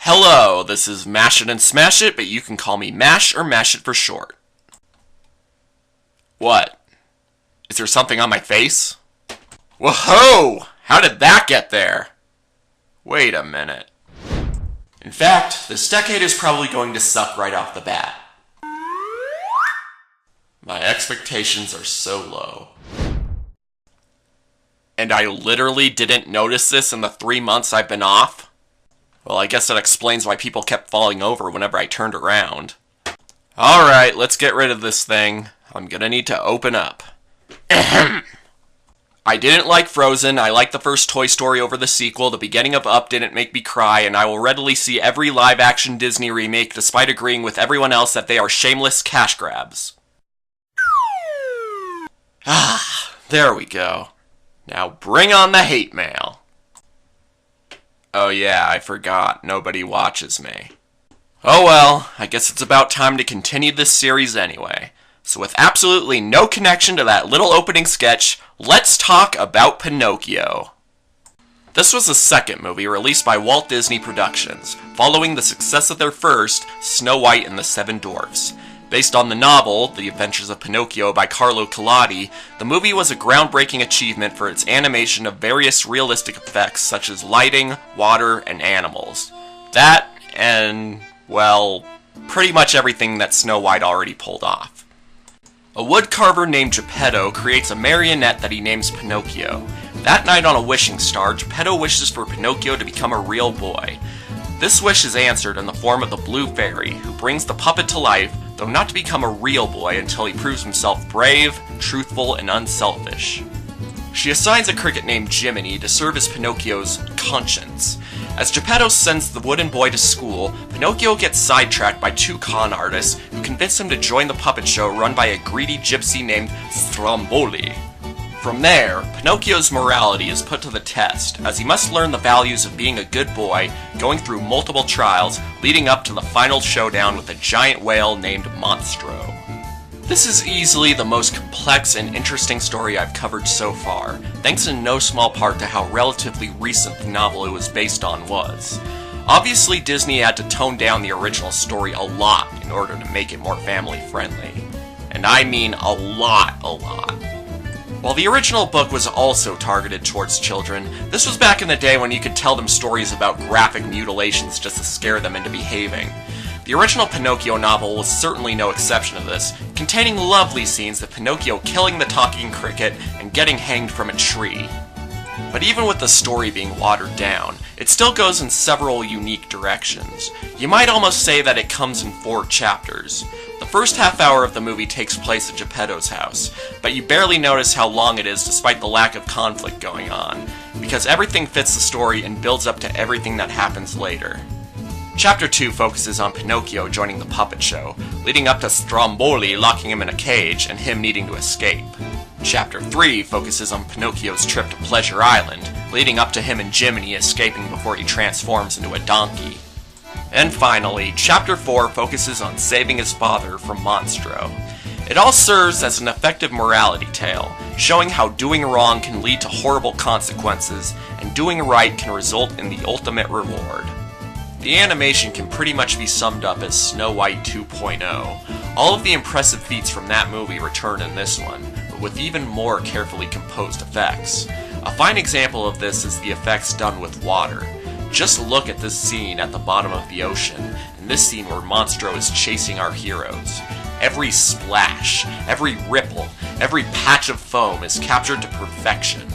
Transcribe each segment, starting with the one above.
Hello, this is Mashit and Smash It, but you can call me Mash or Mash It for short. What? Is there something on my face? Whoa! How did that get there? Wait a minute. In fact, this decade is probably going to suck right off the bat. My expectations are so low. And I literally didn't notice this in the 3 months I've been off? Well, I guess that explains why people kept falling over whenever I turned around. Alright, let's get rid of this thing. I'm gonna need to open up. I didn't like Frozen, I liked the first Toy Story over the sequel, the beginning of Up didn't make me cry, and I will readily see every live-action Disney remake despite agreeing with everyone else that they are shameless cash grabs. There we go. Now bring on the hate mail. Oh yeah, I forgot, nobody watches me. Oh well, I guess it's about time to continue this series anyway. So with absolutely no connection to that little opening sketch, let's talk about Pinocchio. This was the second movie released by Walt Disney Productions, following the success of their first, Snow White and the Seven Dwarfs. Based on the novel, The Adventures of Pinocchio by Carlo Collodi, the movie was a groundbreaking achievement for its animation of various realistic effects such as lighting, water, and animals. That, and, well, pretty much everything that Snow White already pulled off. A woodcarver named Geppetto creates a marionette that he names Pinocchio. That night on a wishing star, Geppetto wishes for Pinocchio to become a real boy. This wish is answered in the form of the Blue Fairy, who brings the puppet to life, though not to become a real boy until he proves himself brave, truthful, and unselfish. She assigns a cricket named Jiminy to serve as Pinocchio's conscience. As Geppetto sends the wooden boy to school, Pinocchio gets sidetracked by two con artists who convince him to join the puppet show run by a greedy gypsy named Stromboli. From there, Pinocchio's morality is put to the test, as he must learn the values of being a good boy, going through multiple trials, leading up to the final showdown with a giant whale named Monstro. This is easily the most complex and interesting story I've covered so far, thanks in no small part to how relatively recent the novel it was based on was. Obviously, Disney had to tone down the original story a lot in order to make it more family-friendly. And I mean a lot. While the original book was also targeted towards children, this was back in the day when you could tell them stories about graphic mutilations just to scare them into behaving. The original Pinocchio novel was certainly no exception to this, containing lovely scenes of Pinocchio killing the talking cricket and getting hanged from a tree. But even with the story being watered down, it still goes in several unique directions. You might almost say that it comes in 4 chapters. The first half hour of the movie takes place at Geppetto's house, but you barely notice how long it is despite the lack of conflict going on, because everything fits the story and builds up to everything that happens later. Chapter 2 focuses on Pinocchio joining the puppet show, leading up to Stromboli locking him in a cage and him needing to escape. Chapter 3 focuses on Pinocchio's trip to Pleasure Island, leading up to him and Jiminy escaping before he transforms into a donkey. And finally, Chapter 4 focuses on saving his father from Monstro. It all serves as an effective morality tale, showing how doing wrong can lead to horrible consequences, and doing right can result in the ultimate reward. The animation can pretty much be summed up as Snow White 2.0. All of the impressive feats from that movie return in this one, but with even more carefully composed effects. A fine example of this is the effects done with water. Just look at this scene at the bottom of the ocean, and this scene where Monstro is chasing our heroes. Every splash, every ripple, every patch of foam is captured to perfection.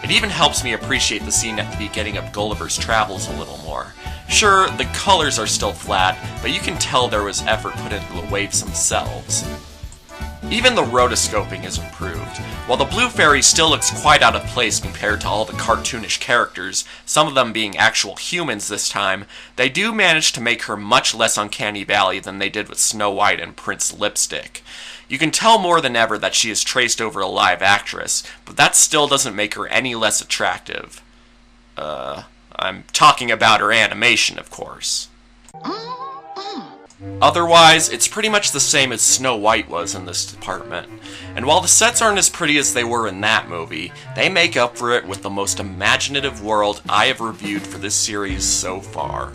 It even helps me appreciate the scene at the beginning of Gulliver's Travels a little more. Sure, the colors are still flat, but you can tell there was effort put into the waves themselves. Even the rotoscoping is improved. While the Blue Fairy still looks quite out of place compared to all the cartoonish characters, some of them being actual humans this time, they do manage to make her much less uncanny valley than they did with Snow White and Prince Lipstick. You can tell more than ever that she is traced over a live actress, but that still doesn't make her any less attractive. I'm talking about her animation, of course. Otherwise, it's pretty much the same as Snow White was in this department. And while the sets aren't as pretty as they were in that movie, they make up for it with the most imaginative world I have reviewed for this series so far.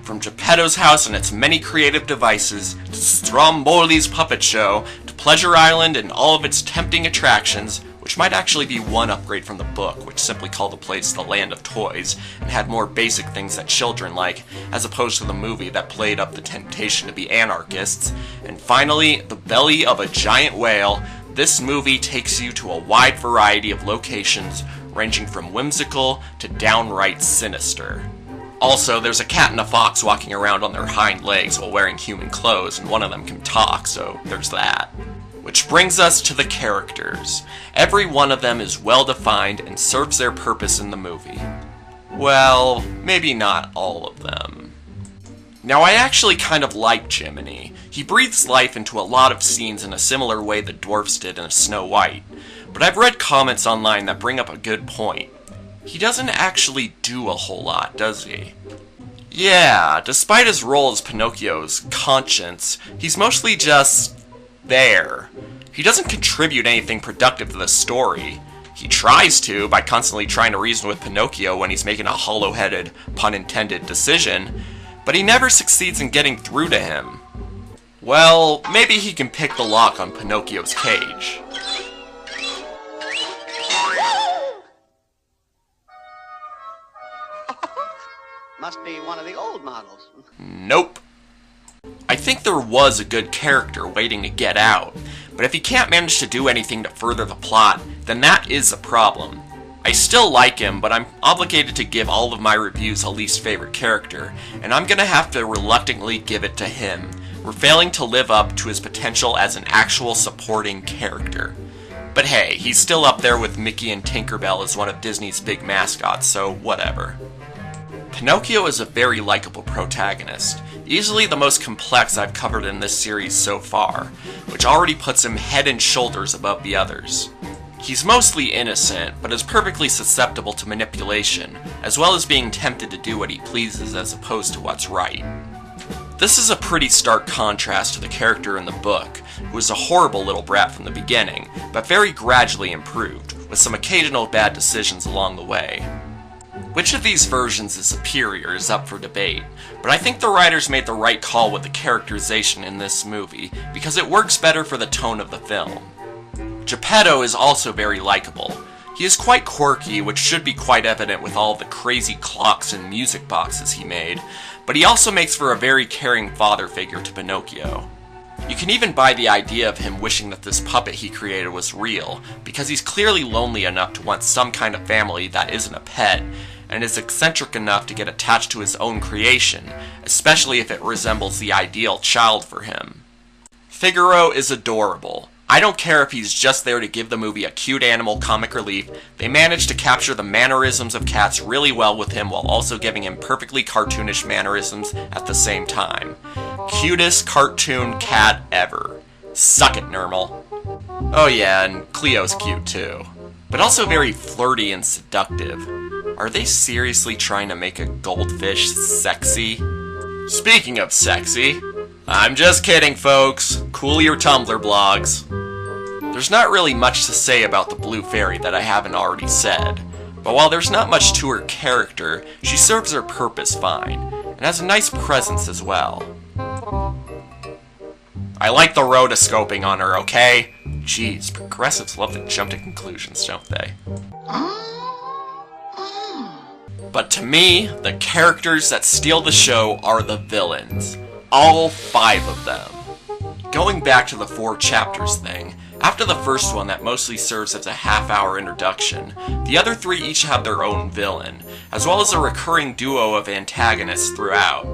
From Geppetto's house and its many creative devices, to Stromboli's puppet show, to Pleasure Island and all of its tempting attractions, which might actually be one upgrade from the book, which simply called the place the Land of Toys, and had more basic things that children like, as opposed to the movie that played up the temptation to be anarchists. And finally, the belly of a giant whale. This movie takes you to a wide variety of locations, ranging from whimsical to downright sinister. Also, there's a cat and a fox walking around on their hind legs while wearing human clothes, and one of them can talk, so there's that. Which brings us to the characters. Every one of them is well defined and serves their purpose in the movie. Well, maybe not all of them. Now, I actually kind of like Jiminy. He breathes life into a lot of scenes in a similar way the dwarfs did in Snow White. But I've read comments online that bring up a good point. He doesn't actually do a whole lot, does he? Yeah, despite his role as Pinocchio's conscience, he's mostly just there. He doesn't contribute anything productive to the story. He tries to, by constantly trying to reason with Pinocchio when he's making a hollow-headed, pun-intended decision, but he never succeeds in getting through to him. Well, maybe he can pick the lock on Pinocchio's cage. Must be one of the old models. Nope. I think there was a good character waiting to get out, but if he can't manage to do anything to further the plot, then that is a problem. I still like him, but I'm obligated to give all of my reviews a least favorite character, and I'm gonna have to reluctantly give it to him, for failing to live up to his potential as an actual supporting character. But hey, he's still up there with Mickey and Tinkerbell as one of Disney's big mascots, so whatever. Pinocchio is a very likable protagonist, easily the most complex I've covered in this series so far, which already puts him head and shoulders above the others. He's mostly innocent, but is perfectly susceptible to manipulation, as well as being tempted to do what he pleases as opposed to what's right. This is a pretty stark contrast to the character in the book, who was a horrible little brat from the beginning, but very gradually improved, with some occasional bad decisions along the way. Which of these versions is superior is up for debate, but I think the writers made the right call with the characterization in this movie, because it works better for the tone of the film. Geppetto is also very likable. He is quite quirky, which should be quite evident with all the crazy clocks and music boxes he made, but he also makes for a very caring father figure to Pinocchio. You can even buy the idea of him wishing that this puppet he created was real, because he's clearly lonely enough to want some kind of family that isn't a pet, and is eccentric enough to get attached to his own creation, especially if it resembles the ideal child for him. Figaro is adorable. I don't care if he's just there to give the movie a cute animal comic relief, they managed to capture the mannerisms of cats really well with him while also giving him perfectly cartoonish mannerisms at the same time. Cutest cartoon cat ever. Suck it, Nermal. Oh yeah, and Cleo's cute too. But also very flirty and seductive. Are they seriously trying to make a goldfish sexy? Speaking of sexy, I'm just kidding, folks. Cool your Tumblr blogs. There's not really much to say about the Blue Fairy that I haven't already said, but while there's not much to her character, she serves her purpose fine, and has a nice presence as well. I like the rotoscoping on her, okay? Jeez, progressives love to jump to conclusions, don't they? But to me, the characters that steal the show are the villains. All 5 of them. Going back to the 4 chapters thing, after the first one that mostly serves as a half-hour introduction, the other 3 each have their own villain, as well as a recurring duo of antagonists throughout.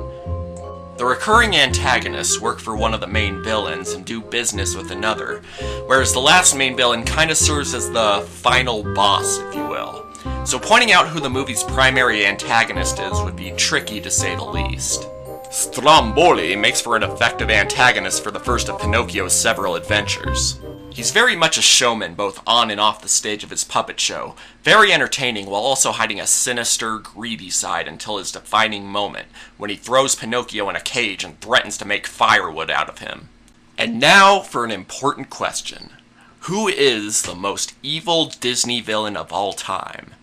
The recurring antagonists work for one of the main villains and do business with another, whereas the last main villain kinda serves as the final boss, if you will. So pointing out who the movie's primary antagonist is would be tricky to say the least. Stromboli makes for an effective antagonist for the first of Pinocchio's several adventures. He's very much a showman both on and off the stage of his puppet show, very entertaining while also hiding a sinister, greedy side until his defining moment, when he throws Pinocchio in a cage and threatens to make firewood out of him. And now for an important question. Who is the most evil Disney villain of all time?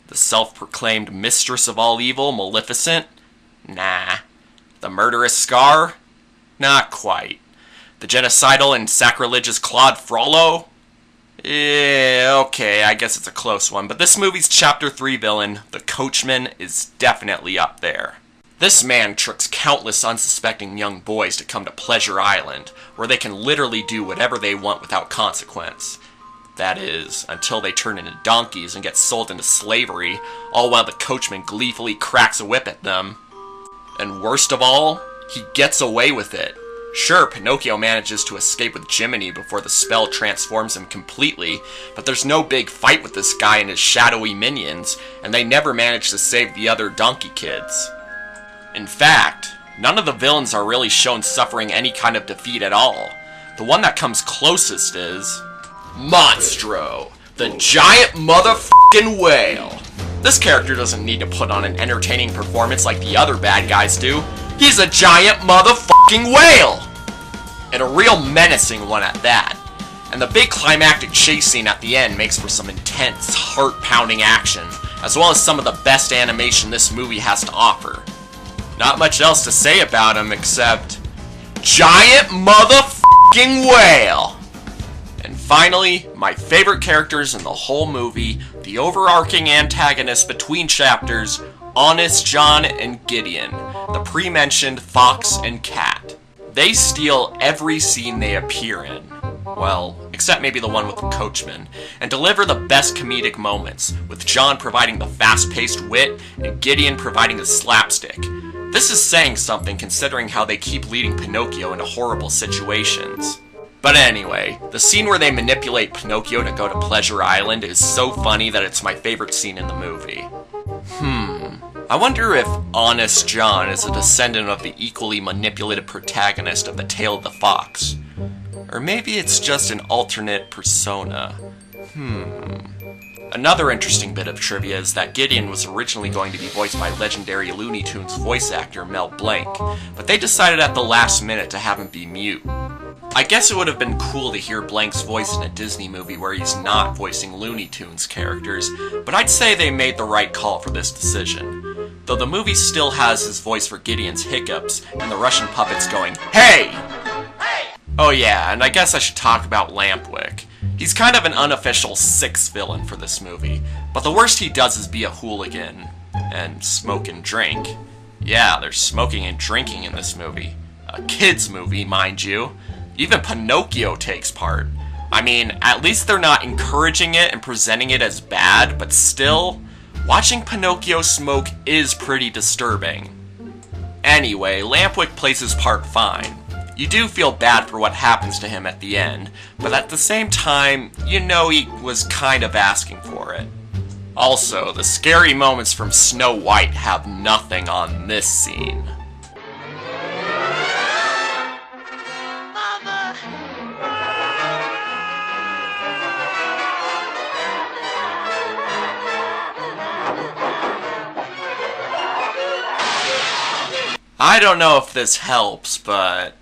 The self-proclaimed mistress of all evil, Maleficent? Nah. The murderous Scar? Not quite. The genocidal and sacrilegious Claude Frollo? Okay, I guess it's a close one, but this movie's Chapter 3 villain, the Coachman, is definitely up there. This man tricks countless unsuspecting young boys to come to Pleasure Island, where they can literally do whatever they want without consequence. That is, until they turn into donkeys and get sold into slavery, all while the Coachman gleefully cracks a whip at them. And worst of all, he gets away with it. Sure, Pinocchio manages to escape with Jiminy before the spell transforms him completely, but there's no big fight with this guy and his shadowy minions, and they never manage to save the other donkey kids. In fact, none of the villains are really shown suffering any kind of defeat at all. The one that comes closest is Monstro, the giant motherfucking whale. This character doesn't need to put on an entertaining performance like the other bad guys do. He's a giant motherfucking whale! And a real menacing one at that. And the big climactic chase scene at the end makes for some intense, heart-pounding action, as well as some of the best animation this movie has to offer. Not much else to say about him except giant motherfucking whale! And finally, my favorite characters in the whole movie, the overarching antagonist between chapters, Honest John and Gideon, the pre-mentioned fox and cat. They steal every scene they appear in. Well, except maybe the one with the Coachman, and deliver the best comedic moments, with John providing the fast-paced wit and Gideon providing the slapstick. This is saying something considering how they keep leading Pinocchio into horrible situations. But anyway, the scene where they manipulate Pinocchio to go to Pleasure Island is so funny that it's my favorite scene in the movie. I wonder if Honest John is a descendant of the equally manipulative protagonist of The Tale of the Fox. Or maybe it's just an alternate persona. Another interesting bit of trivia is that Gideon was originally going to be voiced by legendary Looney Tunes voice actor Mel Blanc, but they decided at the last minute to have him be mute. I guess it would have been cool to hear Blanc's voice in a Disney movie where he's not voicing Looney Tunes characters, but I'd say they made the right call for this decision. Though the movie still has his voice for Gideon's hiccups, and the Russian puppets going, "Hey!" Oh yeah, and I guess I should talk about Lampwick. He's kind of an unofficial sixth villain for this movie, but the worst he does is be a hooligan, and smoke and drink. Yeah, there's smoking and drinking in this movie. A kid's movie, mind you. Even Pinocchio takes part. I mean, at least they're not encouraging it and presenting it as bad, but still, watching Pinocchio smoke is pretty disturbing. Anyway, Lampwick plays his part fine. You do feel bad for what happens to him at the end, but at the same time, you know he was kind of asking for it. Also, the scary moments from Snow White have nothing on this scene. I don't know if this helps, but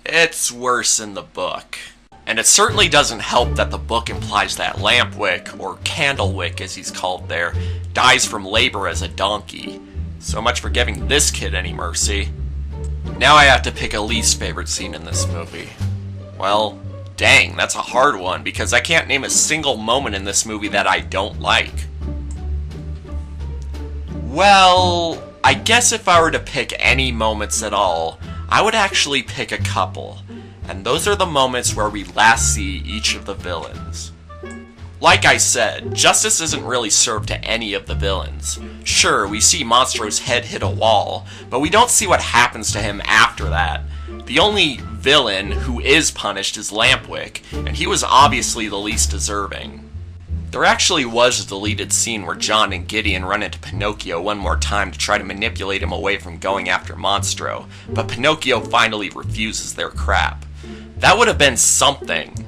it's worse in the book. And it certainly doesn't help that the book implies that Lampwick, or Candlewick as he's called there, dies from labor as a donkey. So much for giving this kid any mercy. Now I have to pick a least favorite scene in this movie. Well, dang, that's a hard one, because I can't name a single moment in this movie that I don't like. Well, I guess if I were to pick any moments at all, I would actually pick a couple, and those are the moments where we last see each of the villains. Like I said, justice isn't really served to any of the villains. Sure, we see Monstro's head hit a wall, but we don't see what happens to him after that. The only villain who is punished is Lampwick, and he was obviously the least deserving. There actually was a deleted scene where John and Gideon run into Pinocchio one more time to try to manipulate him away from going after Monstro, but Pinocchio finally refuses their crap. That would have been something.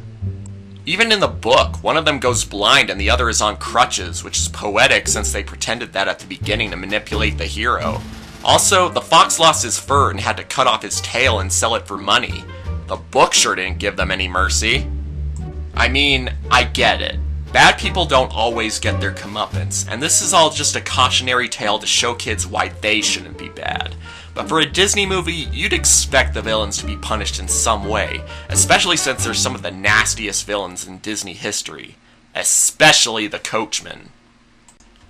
Even in the book, one of them goes blind and the other is on crutches, which is poetic since they pretended that at the beginning to manipulate the hero. Also, the fox lost his fur and had to cut off his tail and sell it for money. The book sure didn't give them any mercy. I mean, I get it. Bad people don't always get their comeuppance, and this is all just a cautionary tale to show kids why they shouldn't be bad. But for a Disney movie, you'd expect the villains to be punished in some way, especially since they're some of the nastiest villains in Disney history. Especially the Coachman.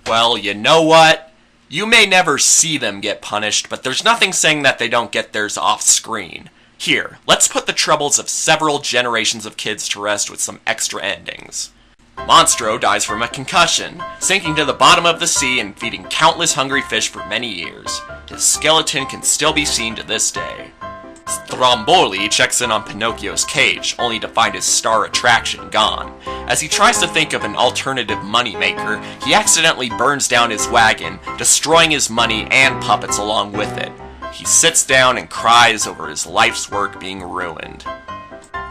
Well, you know what? You may never see them get punished, but there's nothing saying that they don't get theirs off screen. Here, let's put the troubles of several generations of kids to rest with some extra endings. Monstro dies from a concussion, sinking to the bottom of the sea and feeding countless hungry fish for many years. His skeleton can still be seen to this day. Stromboli checks in on Pinocchio's cage, only to find his star attraction gone. As he tries to think of an alternative moneymaker, he accidentally burns down his wagon, destroying his money and puppets along with it. He sits down and cries over his life's work being ruined.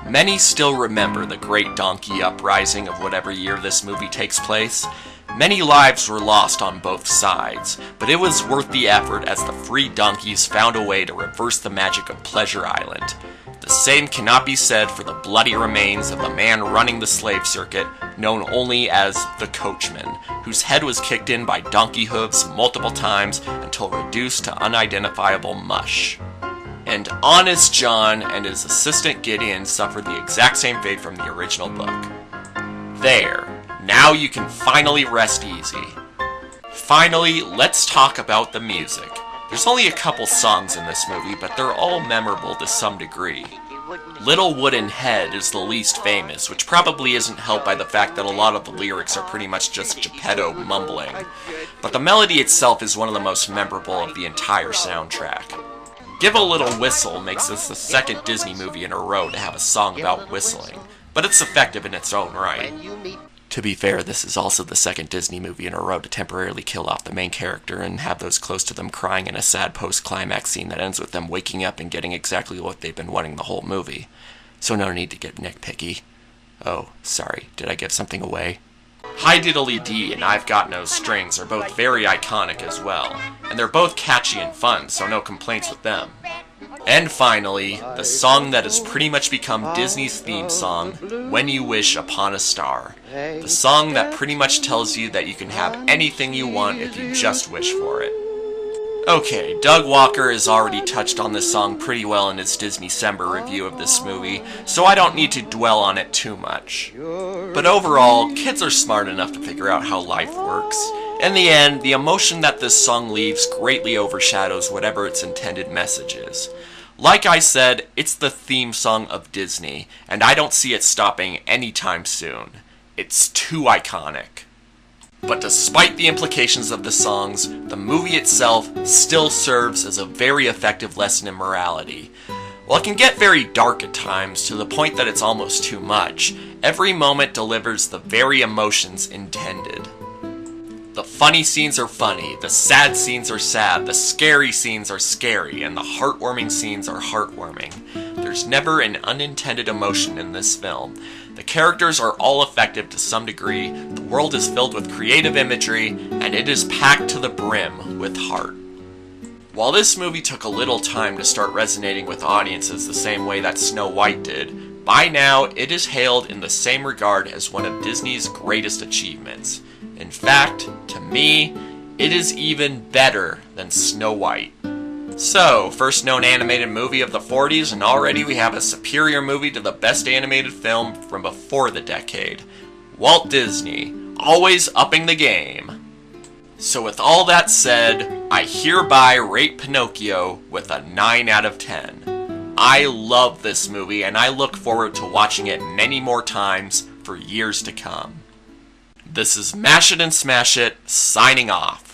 Many still remember the Great Donkey Uprising of whatever year this movie takes place. Many lives were lost on both sides, but it was worth the effort as the free donkeys found a way to reverse the magic of Pleasure Island. The same cannot be said for the bloody remains of the man running the slave circuit, known only as the Coachman, whose head was kicked in by donkey hooves multiple times until reduced to unidentifiable mush. And Honest John and his assistant Gideon suffered the exact same fate from the original book. There. Now you can finally rest easy. Finally, let's talk about the music. There's only a couple songs in this movie, but they're all memorable to some degree. Little Wooden Head is the least famous, which probably isn't helped by the fact that a lot of the lyrics are pretty much just Geppetto mumbling. But the melody itself is one of the most memorable of the entire soundtrack. Give a Little Whistle makes this the second Disney movie in a row to have a song about whistling, but it's effective in its own right. To be fair, this is also the second Disney movie in a row to temporarily kill off the main character and have those close to them crying in a sad post-climax scene that ends with them waking up and getting exactly what they've been wanting the whole movie. So no need to get nitpicky. Oh, sorry, did I give something away? Hi Diddly Dee and I've Got No Strings are both very iconic as well, and they're both catchy and fun, so no complaints with them. And finally, the song that has pretty much become Disney's theme song, When You Wish Upon a Star. The song that pretty much tells you that you can have anything you want if you just wish for it. Okay, Doug Walker has already touched on this song pretty well in his Disney-cember review of this movie, so I don't need to dwell on it too much. But overall, kids are smart enough to figure out how life works. In the end, the emotion that this song leaves greatly overshadows whatever its intended message is. Like I said, it's the theme song of Disney, and I don't see it stopping anytime soon. It's too iconic. But despite the implications of the songs, the movie itself still serves as a very effective lesson in morality. While it can get very dark at times, to the point that it's almost too much, every moment delivers the very emotions intended. The funny scenes are funny, the sad scenes are sad, the scary scenes are scary, and the heartwarming scenes are heartwarming. There's never an unintended emotion in this film. The characters are all effective to some degree, the world is filled with creative imagery, and it is packed to the brim with heart. While this movie took a little time to start resonating with audiences the same way that Snow White did, by now it is hailed in the same regard as one of Disney's greatest achievements. In fact, to me, it is even better than Snow White. So, first known animated movie of the 40s, and already we have a superior movie to the best animated film from before the decade. Walt Disney, always upping the game. So with all that said, I hereby rate Pinocchio with a 9 out of 10. I love this movie, and I look forward to watching it many more times for years to come. This is Mash It and Smash It, signing off.